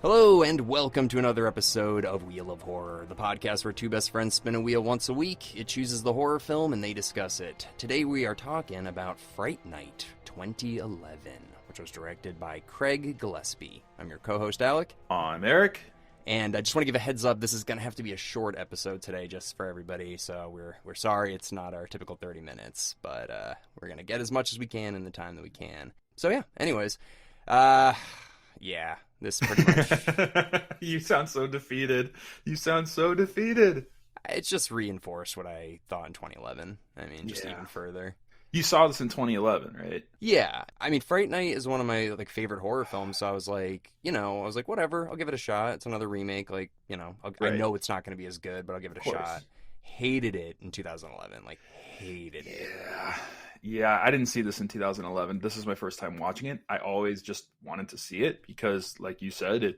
Hello, and welcome to another episode of Wheel of Horror, the podcast where two best friends spin a wheel once a week. It chooses the horror film, and they discuss it. Today we are talking about Fright Night 2011, which was directed by Craig Gillespie. I'm your co-host, Alec. I'm Erik. And I just want to give a heads up, this is going to have to be a short episode today just for everybody, so we're sorry it's not our typical 30 minutes, but we're going to get as much as we can in the time that we can. So yeah, anyways, yeah, this is pretty much... You sound so defeated. It's just reinforced what I thought in 2011. I mean, just even further. You saw this in 2011, right? Yeah. I mean, Fright Night is one of my favorite horror films, so I was like, whatever, I'll give it a shot. It's another remake, right. I know it's not going to be as good, but I'll give it a shot. Hated it in 2011, hated it. Yeah, I didn't see this in 2011. This is my first time watching it. I always just wanted to see it because, like you said,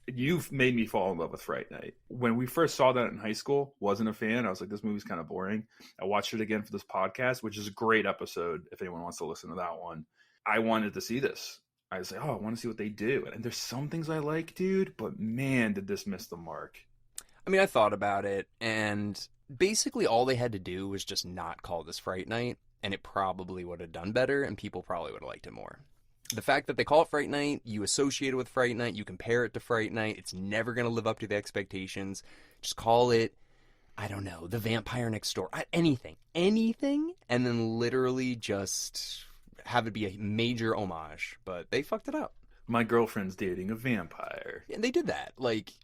you've made me fall in love with Fright Night. When we first saw that in high school, wasn't a fan. I was like, this movie's kind of boring. I watched it again for this podcast, which is a great episode if anyone wants to listen to that one. I wanted to see this. I was like, I want to see what they do. And there's some things I like, dude, but man, did this miss the mark. I mean, I thought about it, and basically all they had to do was just not call this Fright Night, and it probably would have done better, and people probably would have liked it more. The fact that they call it Fright Night, you associate it with Fright Night, you compare it to Fright Night, it's never going to live up to the expectations. Just call it, I don't know, The Vampire Next Door. Anything, and then literally just have it be a major homage. But they fucked it up. My girlfriend's dating a vampire. And they did that.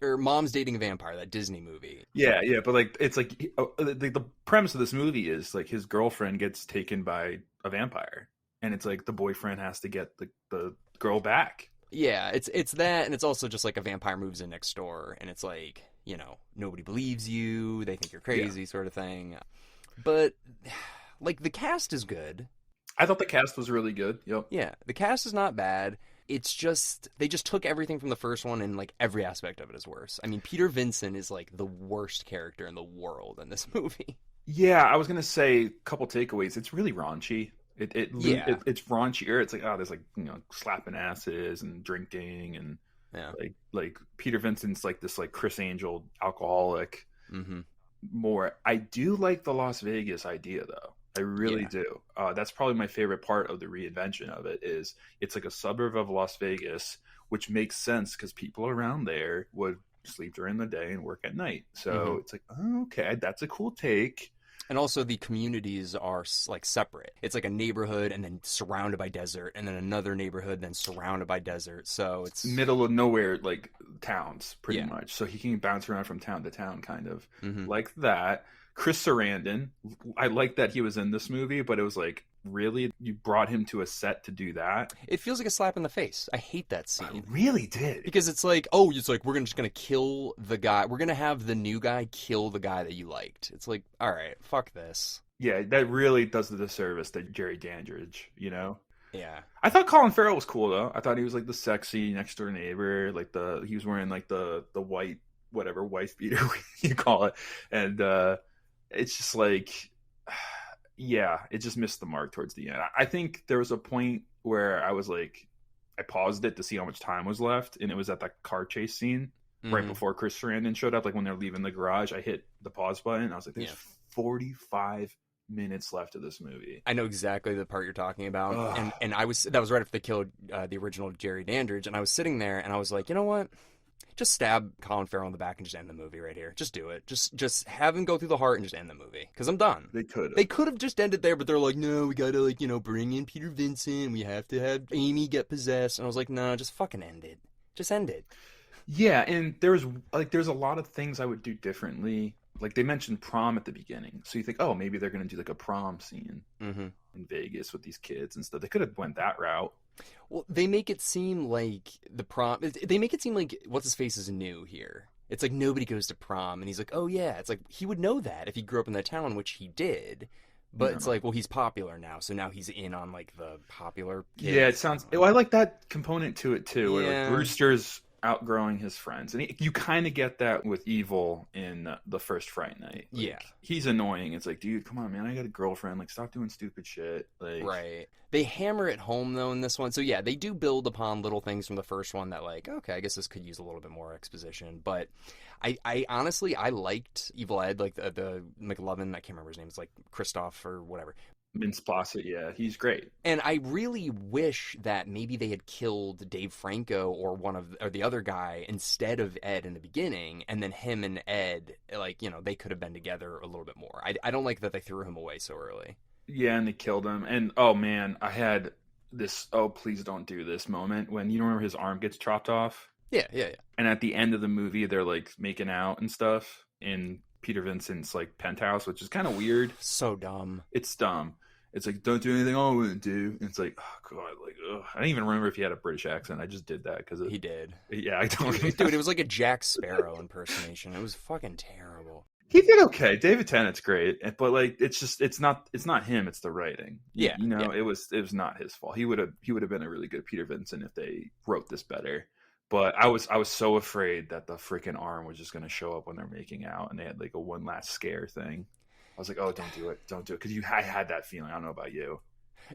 Or Mom's Dating a Vampire, that Disney movie. Yeah, but it's the premise of this movie is his girlfriend gets taken by a vampire. And it's the boyfriend has to get the girl back. Yeah, it's that, and it's also just a vampire moves in next door, and it's nobody believes you, they think you're crazy, sort of thing. But, the cast is good. I thought the cast was really good, yep. Yeah, the cast is not bad. It's just, they just took everything from the first one, and every aspect of it is worse. I mean, Peter Vincent is the worst character in the world in this movie. Yeah, I was going to say a couple takeaways. It's really raunchy. It's raunchier. It's there's slapping asses and drinking and Peter Vincent's this Chris Angel alcoholic. Mm-hmm. More. I do like the Las Vegas idea though. I really do. That's probably my favorite part of the reinvention of it. Is it's a suburb of Las Vegas, which makes sense because people around there would sleep during the day and work at night. So it's okay, that's a cool take. And also the communities are separate. It's a neighborhood and then surrounded by desert, and then another neighborhood then surrounded by desert. So it's middle of nowhere, towns pretty much. So he can bounce around from town to town, kind of like that. Chris Sarandon, I like that he was in this movie, but it was really, you brought him to a set to do that? It feels like a slap in the face. I hate that scene. I really did. Because it's we're just gonna kill the guy. We're gonna have the new guy kill the guy that you liked. It's all right, fuck this. Yeah, that really does the disservice to Jerry Dandridge, Yeah. I thought Colin Farrell was cool though. I thought he was the sexy next door neighbor, he was wearing the white whatever wife beater you call it, and it's just yeah, it just missed the mark towards the end. I think there was a point where I was I paused it to see how much time was left, and it was at that car chase scene right before Chris Sarandon showed up. When they're leaving the garage, I hit the pause button, and I was there's 45 minutes left of this movie. I know exactly the part you're talking about. And that was right after they killed the original Jerry Dandridge, and I was sitting there, and I was you know what? Just stab Colin Farrell in the back and just end the movie right here. Just do it. Just have him go through the heart and just end the movie. Because I'm done. They could have just ended there, but they're no, we gotta, bring in Peter Vincent. We have to have Amy get possessed. And I was no, just fucking end it. Just end it. Yeah, and there's a lot of things I would do differently. They mentioned prom at the beginning. So you think, oh, maybe they're going to do a prom scene in Vegas with these kids and stuff. They could have went that route. Well, they make it seem like the prom... They make it seem like What's-His-Face is new here. It's nobody goes to prom, and he's oh, yeah. It's he would know that if he grew up in that town, which he did. But it's well, he's popular now, so now he's in on, the popular kids. Yeah, it sounds... I like that component to it, too, where, Brewster's outgrowing his friends, and you kind of get that with Evil in the first Fright Night. Like, Yeah. he's annoying. It's like, dude, come on, man, I got a girlfriend. Like, stop doing stupid shit. Like, Right. They hammer it home though in this one. So yeah, they do build upon little things from the first one that like, okay, I guess this could use a little bit more exposition. But I honestly I liked Evil Ed, like the McLovin, I can't remember his name, it's like Christoph or whatever. Vince Placid, yeah, he's great. And I really wish that maybe they had killed Dave Franco or the other guy instead of Ed in the beginning, and then him and Ed, like, you know, they could have been together a little bit more. I don't like that they threw him away so early. Yeah, and they killed him. And oh man, I had this oh please don't do this moment when you remember his arm gets chopped off. Yeah. And at the end of the movie, they're like making out and stuff in Peter Vincent's like penthouse, which is kind of weird. So dumb. It's dumb. It's like, don't do anything I wouldn't do. And it's like, oh god, like ugh. I don't even remember if he had a British accent. I just did that because He did. Yeah, I don't. Dude, it was like a Jack Sparrow impersonation. It was fucking terrible. He did okay. David Tennant's great, but like it's not him. It's the writing. Yeah, you know, yeah. it was not his fault. He would have been a really good Peter Vincent if they wrote this better. But I was so afraid that the freaking arm was just going to show up when they're making out, and they had like a one last scare thing. I was like, oh, don't do it, because I had that feeling. I don't know about you.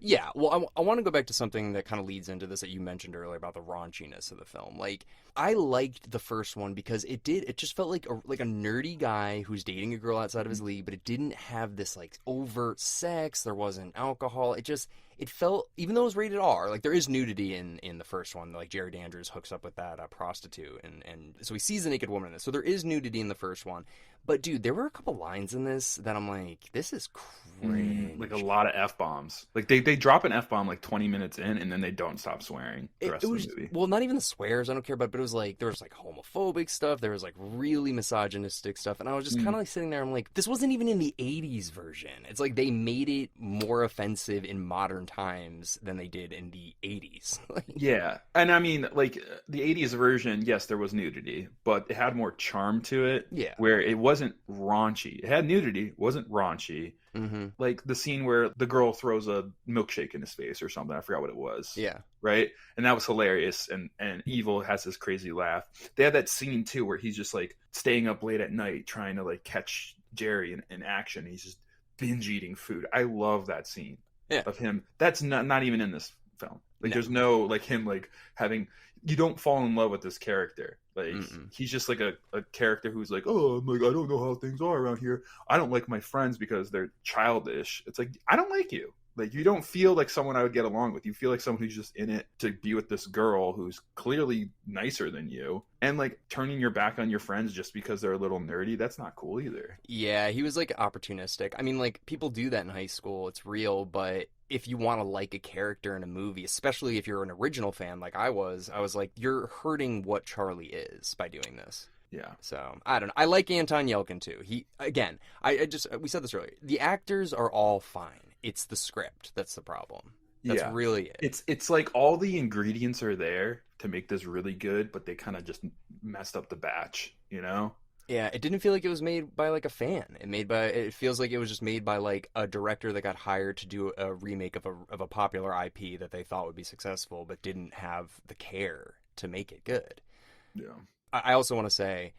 Yeah, well, I want to go back to something that kind of leads into this that you mentioned earlier about the raunchiness of the film. Like, I liked the first one because it just felt like a nerdy guy who's dating a girl outside of his league, but it didn't have this like overt sex. There wasn't alcohol. It felt, even though it was rated R, like there is nudity in the first one. Like Jared Andrews hooks up with that prostitute, and so he sees a naked woman in this. So there is nudity in the first one. But dude, there were a couple lines in this that I'm like, this is cringe. Like a lot of F-bombs. Like they drop an F-bomb like 20 minutes in, and then they don't stop swearing the rest of the movie. Well, not even the swears, I don't care about, but it was like, there was like homophobic stuff, there was like really misogynistic stuff, and I was just kind of like sitting there, I'm like, this wasn't even in the 80s version. It's like they made it more offensive in modern times than they did in the 80s. Yeah, and I mean, like the 80s version, yes, there was nudity, but it had more charm to it. Yeah. Where it wasn't raunchy. It had nudity, wasn't raunchy. Mm-hmm. Like the scene where the girl throws a milkshake in his face or something. I forgot what it was. Yeah. Right? And that was hilarious. And Evil has this crazy laugh. They have that scene too where he's just like staying up late at night trying to like catch Jerry in action. He's just binge eating food. I love that scene of him. That's not even in this film. Like there's no like him like having, you don't fall in love with this character. Like he's just like a character who's like, oh, I'm like, I don't know how things are around here. I don't like my friends because they're childish. It's like, I don't like you. Like, you don't feel like someone I would get along with. You feel like someone who's just in it to be with this girl who's clearly nicer than you. And like turning your back on your friends just because they're a little nerdy, that's not cool either. Yeah, he was like opportunistic. I mean, like, people do that in high school. It's real, but if you want to like a character in a movie, especially if you're an original fan like I was like, you're hurting what Charlie is by doing this. Yeah. So, I don't know. I like Anton Yelchin too. He, again, we said this earlier. The actors are all fine. It's the script that's the problem. That's really it. It's like all the ingredients are there to make this really good, but they kind of just messed up the batch, you know? Yeah, it didn't feel like it was made by like a fan. It feels like it was just made by like a director that got hired to do a remake of a popular IP that they thought would be successful, but didn't have the care to make it good. Yeah. I also want to say,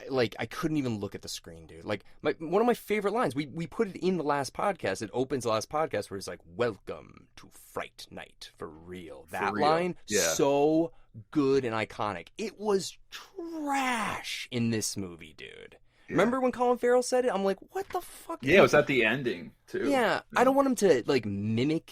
I couldn't even look at the screen, dude. Like, one of my favorite lines, we put it in the last podcast. It opens the last podcast where it's like, "Welcome to Fright Night for real." That line, so good and iconic. It was trash in this movie, dude. Yeah. Remember when Colin Farrell said it? I'm like, what the fuck? Yeah, it was at the ending too. Yeah, I don't want him to like mimic,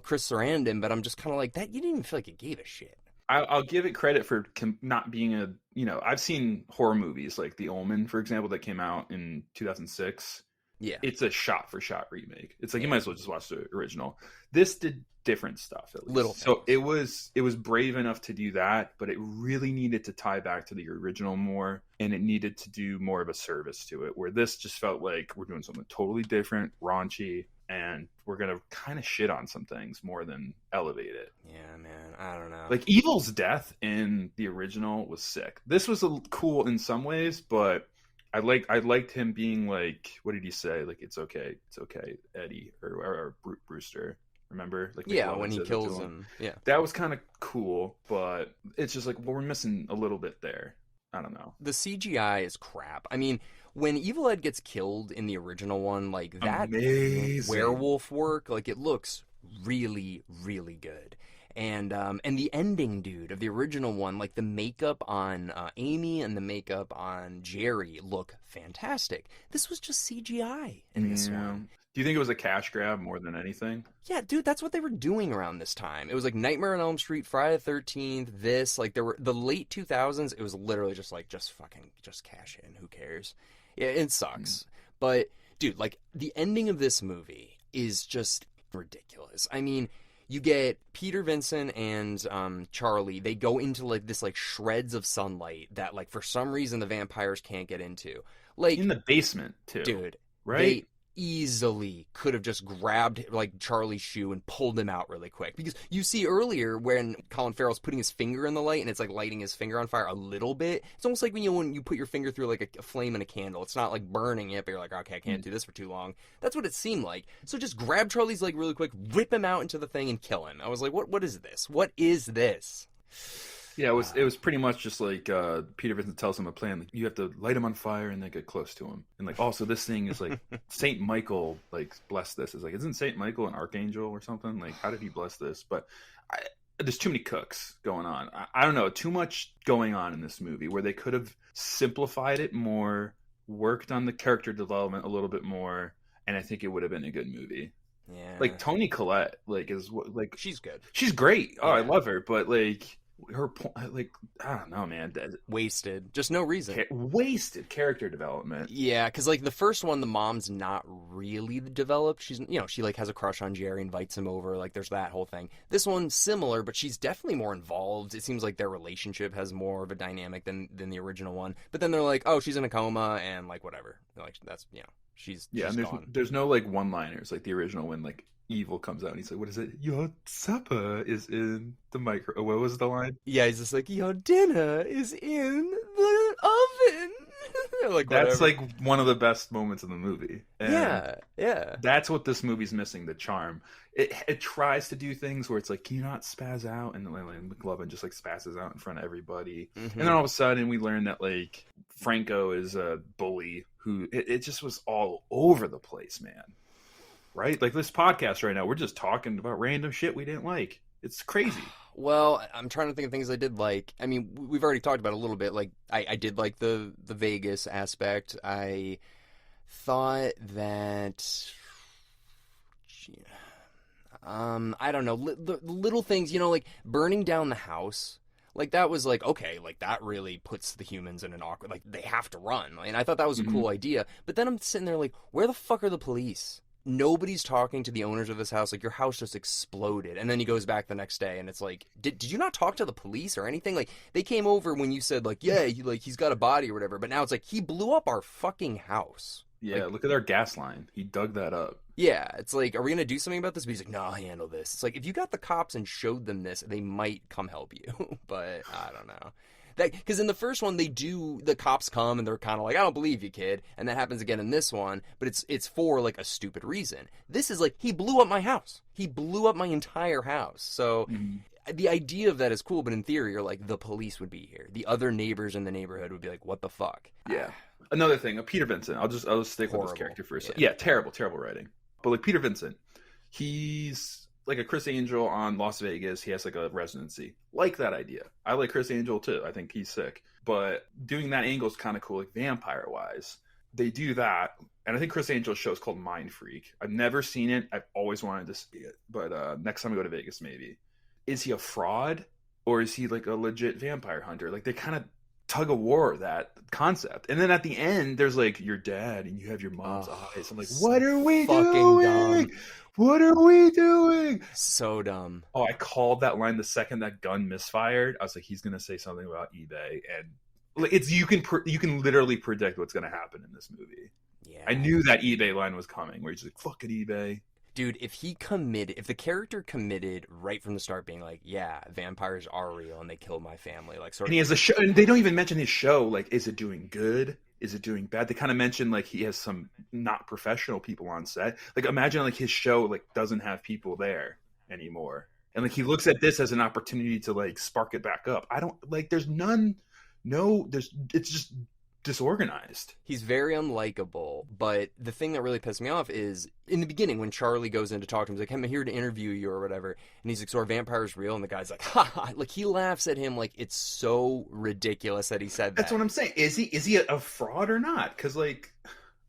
Chris Sarandon, but I'm just kind of like, that. You didn't even feel like you gave a shit. I'll give it credit for not being I've seen horror movies like The Omen, for example, that came out in 2006. Yeah. It's a shot-for-shot remake. It's like, you might as well just watch the original. This did different stuff, at least. Little things. So it was brave enough to do that, but it really needed to tie back to the original more, and it needed to do more of a service to it, where this just felt like we're doing something totally different, raunchy, and we're going to kind of shit on some things more than elevate it. Yeah, man. I don't know. Like, Evil's death in the original was sick. This was cool in some ways, but I liked him being like, what did he say? Like, it's okay, Eddie, or Brewster. Remember, like Yeah, McLovin when he says it kills to him. Yeah. That was kind of cool, but it's just like, well, we're missing a little bit there. I don't know. The CGI is crap. I mean, when Evil Ed gets killed in the original one, like that Amazing. werewolf work, like it looks really, really good. And the ending, dude, of the original one, like the makeup on Amy and the makeup on Jerry look fantastic. This was just CGI in this Yeah. one. Do you think it was a cash grab more than anything? Yeah, dude, that's what they were doing around this time. It was like Nightmare on Elm Street, Friday the 13th, this, like there were the late 2000s, it was literally just like just fucking just cash in, who cares? Yeah, it sucks. But dude, like the ending of this movie is just ridiculous. I mean, you get Peter Vincent and Charlie, they go into like this like shreds of sunlight that like for some reason the vampires can't get into. In Like, the basement too, dude, right? they easily could have just grabbed like Charlie's shoe and pulled him out really quick, because you see earlier when Colin Farrell's putting his finger in the light and it's like lighting his finger on fire a little bit. It's almost like when you put your finger through like a flame in a candle. It's not like burning it, but you're like, okay, I can't do this for too long. That's what it seemed like. So just grab Charlie's leg really quick, whip him out into the thing and kill him. I was like, what is this? What is this? Yeah, it was pretty much just like Peter Vincent tells him a plan. Like, you have to light him on fire and then get close to him. And like, also this thing is like Saint Michael like blessed this. It's like, isn't Saint Michael an archangel or something? Like, how did he bless this? But there's too many cooks going on. I don't know, too much going on in this movie where they could have simplified it more, worked on the character development a little bit more, and I think it would have been a good movie. Yeah, Like Toni Collette, like is like she's good. she's great. Oh, I Yeah. love her, but like her, like I don't know, man. Wasted, just no reason. Wasted character development. Yeah, because like the first one, the mom's not really developed. She's, she like has a crush on Jerry, invites him over. Like there's that whole thing. This one's similar, but she's definitely more involved. It seems like their relationship has more of a dynamic than the original one. But then they're like, oh, she's in a coma and like whatever. Like that's she's And gone. there's no like one-liners like the original when like Evil comes out and he's like, what is it? Your supper is in the micro. What was the line? Yeah, he's just like, your dinner is in the oven. Like That's whatever. like one of the best moments in the movie. And Yeah. that's what this movie's missing, the charm. It tries to do things where it's like, can you not spaz out? And then McLovin just like spazzes out in front of everybody. Mhm. And then all of a sudden we learn that like Franco is a bully who it just was all over the place, man. Right? Like this podcast right now, we're just talking about random shit we didn't like. It's crazy. Well, I'm trying to think of things I did like. I mean, we've already talked about it a little bit. Like, I did like the Vegas aspect. I thought that, I don't know, the little things, like burning down the house. Like that was like, okay, like that really puts the humans in an awkward, like they have to run. And I thought that was a cool idea. But then I'm sitting there like, where the fuck are the police? Nobody's talking to the owners of this house. Like your house just exploded. And then he goes back the next day and it's like, did you not talk to the police or anything? Like they came over when you said like, yeah, he's got a body or whatever. But now it's like, he blew up our fucking house. Yeah, Like, look at our gas line. He dug that up. yeah, it's like, are we gonna do something about this? But he's like, no, I'll handle this. It's like, if you got the cops and showed them this, they might come help you. But I don't know. That, because in the first one, the cops come and they're kind of like, I don't believe you, kid. And that happens again in this one, but it's for like a stupid reason. This is like, he blew up my house. He blew up my entire house. So the idea of that is cool, but in theory, you're like, the police would be here. The other neighbors in the neighborhood would be like, what the fuck? Yeah. Another thing, Peter Vincent. I'll just stick with Horrible. this character for a second. Yeah. Yeah, terrible writing. But like Peter Vincent, he's like a Chris Angel on Las Vegas. He has like a residency. Like that idea. I like Chris Angel too. I think he's sick. But doing that angle is kind of cool, like vampire wise. They do that, and I think Chris Angel's show is called Mind Freak. I've never seen it. I've always wanted to see it. But next time I go to Vegas, maybe. Is he a fraud or is he like a legit vampire hunter? Like they kind of tug of war that concept, and then at the end there's like your dad and you have your mom's eyes. I'm like, what are we doing? Dumb. What are we doing? So dumb. Oh, I called that line the second that gun misfired. I was like, he's gonna say something about eBay, and it's you can literally predict what's gonna happen in this movie. Yeah. I knew that eBay line was coming, where he's like, fucking eBay. Dude, if the character committed right from the start, being like, yeah, vampires are real and they killed my family, like sort And of. he has a show, and they don't even mention his show. Like, is it doing good? Is it doing bad? They kind of mentioned like he has some not professional people on set. Like imagine like his show like doesn't have people there anymore. And like he looks at this as an opportunity to like spark it back up. I don't like there's none no there's it's just disorganized. He's very unlikable, but the thing that really pissed me off is in the beginning when Charlie goes in to talk to him, he's like, hey, I'm here to interview you or whatever, and he's like, so are vampires real? And the guy's like, ha ha, like he laughs at him like it's so ridiculous that he said that. That's what I'm saying. Is he a fraud or not? Because like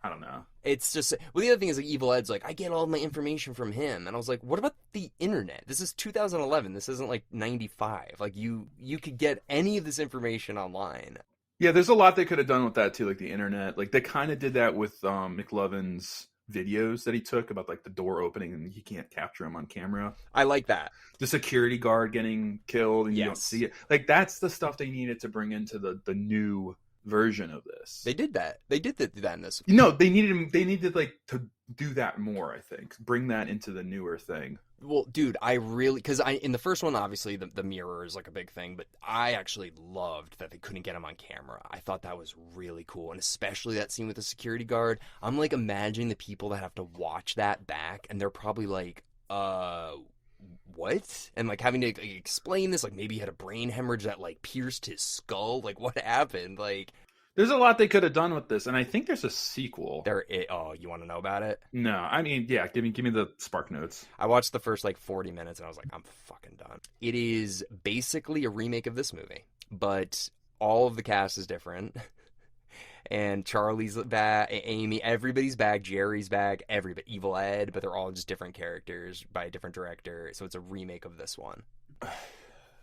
I don't know. It's just, well, the other thing is like Evil Ed's like, I get all my information from him, and I was like, what about the internet? This is 2011. This isn't like 95. Like you could get any of this information online. Yeah, there's a lot they could have done with that too, like the internet. Like they kind of did that with McLovin's videos that he took about like the door opening and he can't capture him on camera. I like that. The security guard getting killed and you don't Yes. see it. Like that's the stuff they needed to bring into the new version of this. They did that. They did that in this. No, they needed like to do that more, I think. Bring that into the newer thing. Well, dude, I really, because in the first one, obviously the mirror is like a big thing, but I actually loved that they couldn't get him on camera. I thought that was really cool, and especially that scene with the security guard. I'm like imagining the people that have to watch that back, and they're probably like, what? And like having to like, explain this, like maybe he had a brain hemorrhage that like pierced his skull. Like what happened? Like there's a lot they could have done with this, and I think there's a sequel. Oh, you want to know about it? No, I mean, yeah, give me the Spark Notes. I watched the first like 40 minutes, and I was like, I'm fucking done. It is basically a remake of this movie, but all of the cast is different. And Charlie's back, Amy, everybody's back, Jerry's back, everybody, Evil Ed, but they're all just different characters by a different director. So it's a remake of this one,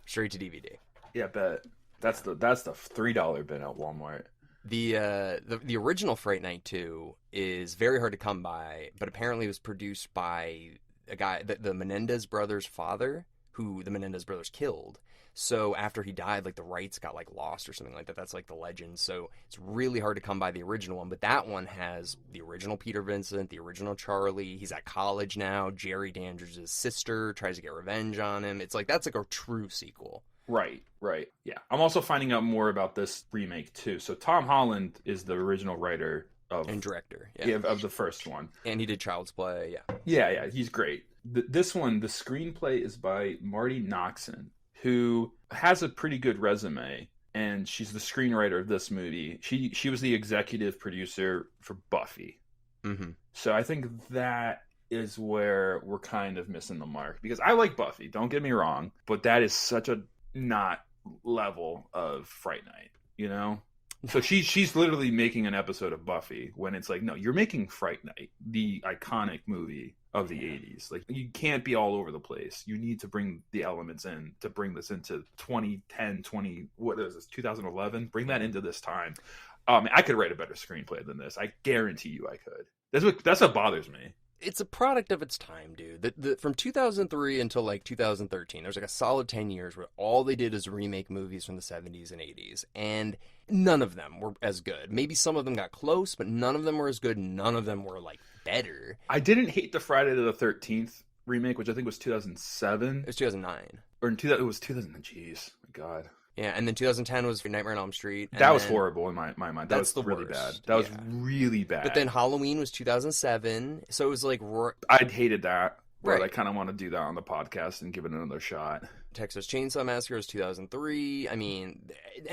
straight to DVD. Yeah, bet that's the $3 bin at Walmart. The original Fright Night 2 is very hard to come by, but apparently it was produced by a guy, the Menendez brothers' father, who the Menendez brothers killed. So after he died, like the rights got like lost or something like that. That's like the legend. So it's really hard to come by the original one. But that one has the original Peter Vincent, the original Charlie. He's at college now. Jerry Dandridge's sister tries to get revenge on him. It's like that's like a true sequel. Right. Yeah. I'm also finding out more about this remake too. So Tom Holland is the original writer and director, of the first one. And he did Child's Play, yeah. Yeah, he's great. This one, the screenplay is by Marty Noxon, who has a pretty good resume, and she's the screenwriter of this movie. She was the executive producer for Buffy. Mm-hmm. So I think that is where we're kind of missing the mark, because I like Buffy, don't get me wrong, but that is such a not level of Fright Night, you know? So she's literally making an episode of Buffy when it's like, no, you're making Fright Night, the iconic movie of the 80s. Like, you can't be all over the place. You need to bring the elements in to bring this into 2010, what is this, 2011? Bring that into this time. I could write a better screenplay than this. I guarantee you I could. That's what bothers me. It's a product of its time, dude. From 2003 until like 2013, there's like a solid 10 years where all they did is remake movies from the 70s and 80s, and none of them were as good. Maybe some of them got close, but none of them were as good. None of them were like better. I didn't hate the Friday the 13th remake, which I think was 2007. It was 2009. It was 2000. Jeez, my God. Yeah, and then 2010 was Nightmare on Elm Street. That was horrible in my mind. That was really worst. bad. That was really bad. But then Halloween was 2007, so it was like... I hated that. But right. I kind of want to do that on the podcast and give it another shot. Texas Chainsaw Massacre was 2003. I mean,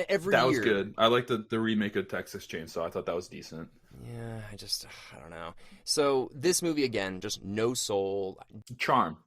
every year... That year... was good. I liked the remake of Texas Chainsaw. I thought that was decent. Yeah, I don't know. So this movie, again, just no soul. Charm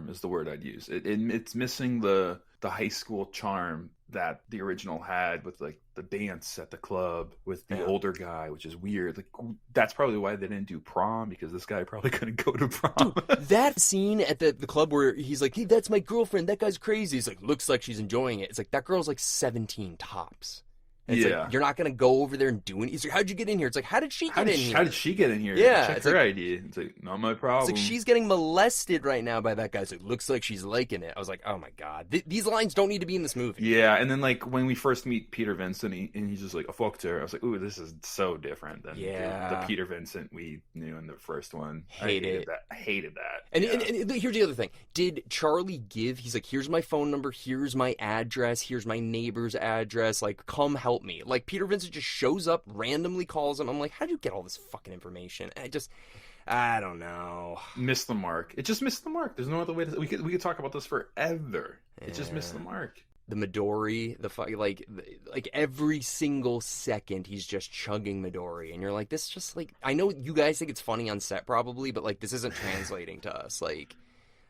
is the word I'd use. It's missing the high school charm that the original had, with like the dance at the club with the older guy, which is weird. Like, that's probably why they didn't do prom, because this guy probably couldn't go to prom. Dude, that scene at the club where he's like, hey, that's my girlfriend, that guy's crazy. He's like, looks like she's enjoying it. It's like, that girl's like 17 tops. And it's like, you're not going to go over there and do it. He's like, how'd you get in here? It's like, how did she get in here? How did she get in here? Yeah. Check her ID. It's like, not my problem. It's like, she's getting molested right now by that guy. So it looks like she's liking it. I was like, oh my God. These lines don't need to be in this movie. Yeah, and then like when we first meet Peter Vincent, and he's just like, I fucked her. I was like, ooh, this is so different than the Peter Vincent we knew in the first one. I hated that. And here's the other thing. Did Charlie he's like, here's my phone number, here's my address, here's my neighbor's address, like, come help help me. Like, Peter Vincent just shows up, randomly calls him. I'm like, how'd you get all this fucking information? I don't know. Missed the mark. It just missed the mark. There's no other way to... We could talk about this forever. It just missed the mark. The Midori, like every single second he's just chugging Midori, and you're like, this just like, I know you guys think it's funny on set probably, but like this isn't translating to us. Like,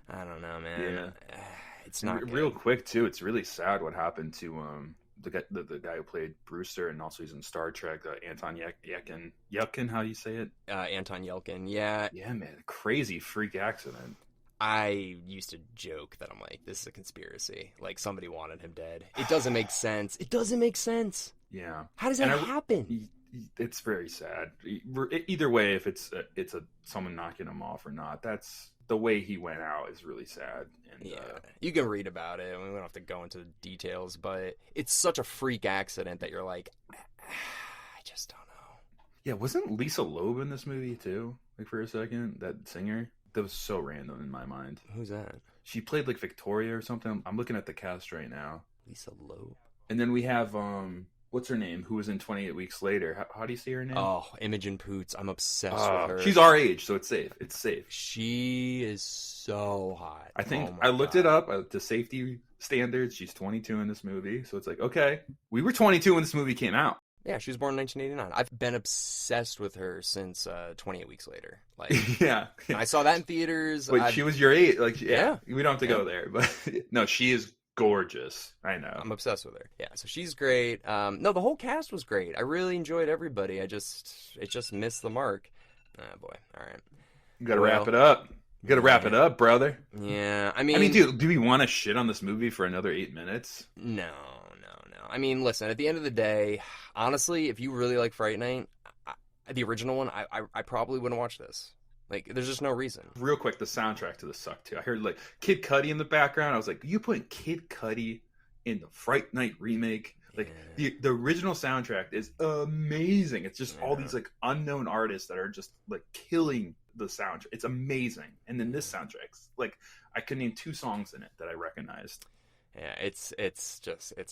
I don't know, man. Yeah. It's not good. Real quick too. It's really sad what happened to the guy who played Brewster, and also he's in Star Trek. Anton Yelkin, how do you say it? Anton Yelkin. Yeah. Yeah, man. Crazy freak accident. I used to joke that I'm like, this is a conspiracy. Like, somebody wanted him dead. It doesn't make sense. It doesn't make sense. Yeah. How does that happen? It's very sad. Either way, if it's someone knocking him off or not, that's the way he went out is really sad. And, yeah, you can read about it. I mean, we don't have to go into details, but it's such a freak accident that you're like, I just don't know. Yeah, wasn't Lisa Loeb in this movie too? Like for a second, that singer. That was so random in my mind. Who's that? She played like Victoria or something. I'm looking at the cast right now. Lisa Loeb. And then we have what's her name? Who was in 28 Weeks Later? How do you say her name? Oh, Imogen Poots. I'm obsessed with her. She's our age, so it's safe. It's safe. She is so hot. I think I looked it up to safety standards. She's 22 in this movie, so it's like, okay, we were 22 when this movie came out. Yeah, she was born in 1989. I've been obsessed with her since 28 Weeks Later. Like, yeah. I saw that in theaters. Wait, she was your age? Like, yeah. We don't have to go there, but no, she is gorgeous. I know. I'm obsessed with her. Yeah, so she's great. No, the whole cast was great. I really enjoyed everybody. It just missed the mark. Oh boy. All right. You gotta wrap it up. You gotta wrap it up, brother. Yeah, I mean, dude, do we want to shit on this movie for another 8 minutes? No. I mean, listen, at the end of the day, honestly, if you really like Fright Night, the original one, I probably wouldn't watch this. Like, there's just no reason. Real quick, the soundtrack to this sucked too. I heard like Kid Cudi in the background. I was like, you putting Kid Cudi in the Fright Night remake? Like, the original soundtrack is amazing. It's just all these like unknown artists that are just like killing the soundtrack. It's amazing. And then this soundtrack's like, I could name 2 songs in it that I recognized. Yeah, it's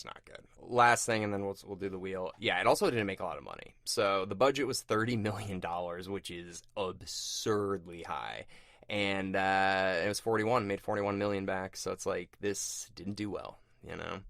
not good. Last thing, and then we'll do the wheel. Yeah, it also didn't make a lot of money. So the budget was $30 million, which is absurdly high. And it was made 41 million back. So it's like, this didn't do well, you know?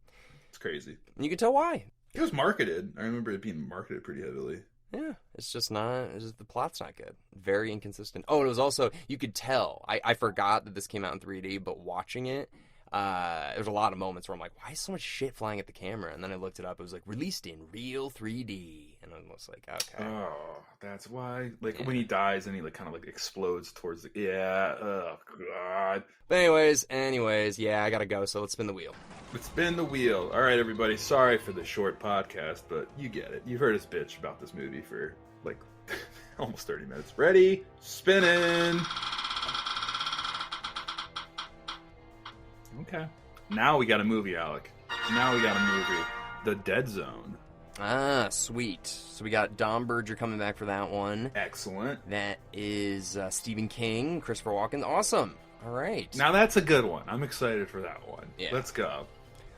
It's crazy. And you can tell why. It was marketed. I remember it being marketed pretty heavily. Yeah, the plot's not good. Very inconsistent. Oh, and it was also, you could tell. I forgot that this came out in 3D, but watching it, there's a lot of moments where I'm like, why is so much shit flying at the camera? And then I looked it up. It was like, released in real 3D. And I was like, okay. Oh, that's why. Like, when he dies and he like kind of like explodes towards the... Yeah, oh, God. But anyways, yeah, I gotta go. So let's spin the wheel. Let's spin the wheel. All right, everybody. Sorry for the short podcast, but you get it. You've heard us bitch about this movie for like almost 30 minutes. Ready? Spinning. Okay. Now we got a movie, Alec. Now we got a movie. The Dead Zone. Ah, sweet. So we got Dom Berger coming back for that one. Excellent. That is Stephen King, Christopher Walken. Awesome. All right. Now that's a good one. I'm excited for that one. Yeah. Let's go.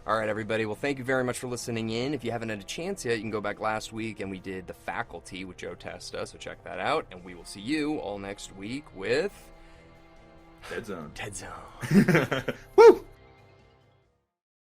All right, everybody. Well, thank you very much for listening in. If you haven't had a chance yet, you can go back last week, and we did The Faculty with Joe Testa, so check that out. And we will see you all next week with... Dead Zone. Dead Zone. Woo!